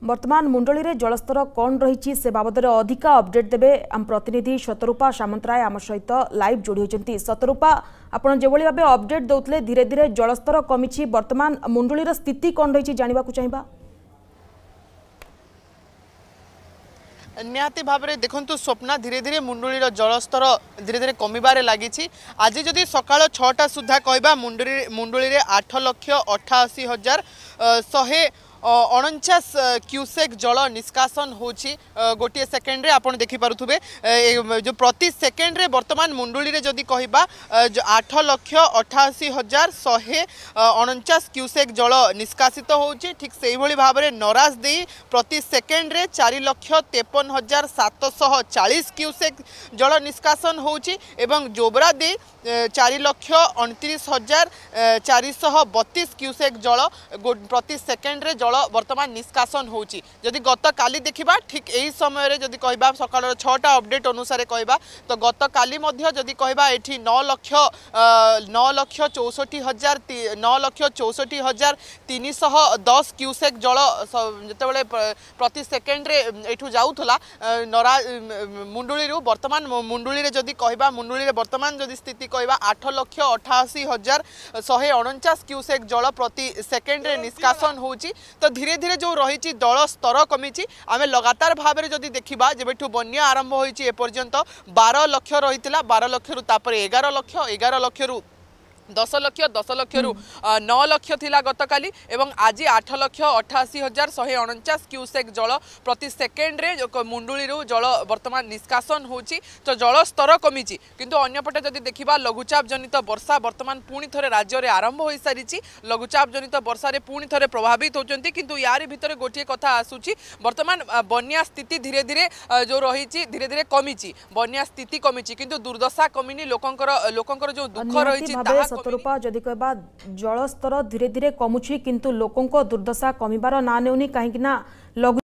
वर्तमान मुंडली रे जलस्तर कौन रही से बाबद अधिक अपडेट देबे आम प्रतिनिधि शतरूपा सामंतराय आम सहित लाइव जोड़ी होती। शतरूपा आपन जेभली भाबे अपडेट दउतले धीरे धीरे जलस्तर कमी वर्तमान मुंडली रे स्थिति कौन रही जानिबा को चाहिबा। निहाती भाव में देखु स्वप्ना धीरे धीरे मुंडुलीर जलस्तर धीरे धीरे कमिबारे लगी। आज जदि सकाळ 6टा सुधा कहबा मुंडुली रे 8,88,149 क्यूसेक जल निष्कासन होची गोटे सेकेंड रे आपण देखि पारुथुबे जो प्रति सेकेंड रे वर्तमान मुंडुली रे जदि कहबा 8,88,149 क्यूसेक जल निष्कासित होची। ठीक सेही भली भाव में नराज दे प्रति सेकेंड रे 4,53,740 क्यूसेक जल निष्कासन होची एवं जोबरा दे 4,29,432 क्यूसेक जल प्रति सेकेंड रे जल वर्तमान निष्कासन होची। जदि गत काली देखिबा ठीक एही समय रे जदि कहबा सकाळ 6टा अपडेट अनुसार कहबा तो गत काली मध्य जदि कहबा एठी 9,64,310 क्यूसेक जल जतेबेले प्रति सेकेंड रे एठू जाउथला मुंडुली रु वर्तमान मुंडुली रे जदि कहबा मुंडुली रे वर्तमान जदि स्थिति कहबा 8,88,149 क्यूसेक जल प्रति सेकेंड रे निष्कासन होची। तो धीरे धीरे जो रही जल स्तर कमी आम लगातार भाव में जदि देखा जब बन्या आरंभ होती एपर्यंत 12 लाख रही 12 लाख रु 11 लाख 11 लाख रु 10 लाख 10 लाख रु 9 लाख थिला गतकाली एवं आज 8,88,149 क्यूसेक जल प्रति सेकेंड रे मुंडुली रु जल वर्तमान निष्कासन होची। तो जल स्तर कमी किंतु अन्यपटे जदि देखिबा लघुचाप जनित वर्षा वर्तमान पुणी थरे राज्य रे आरंभ हो सारी। लघुचाप जनित वर्षा रे पुणी थरे प्रभावित होचंती किंतु यारी भितरे गोटे कथा आसुची वर्तमान बन्या स्थिति धीरे धीरे जो रही धीरे धीरे कमी बन्या स्थिति कमी किंतु दुर्दशा कमिनी लोकंकर जो दुख रही शतरूपा जदि कहबा जलस्तर धीरे धीरे कमुछि किंतु लोकों दुर्दशा कमिबार ना नेउनी कहीं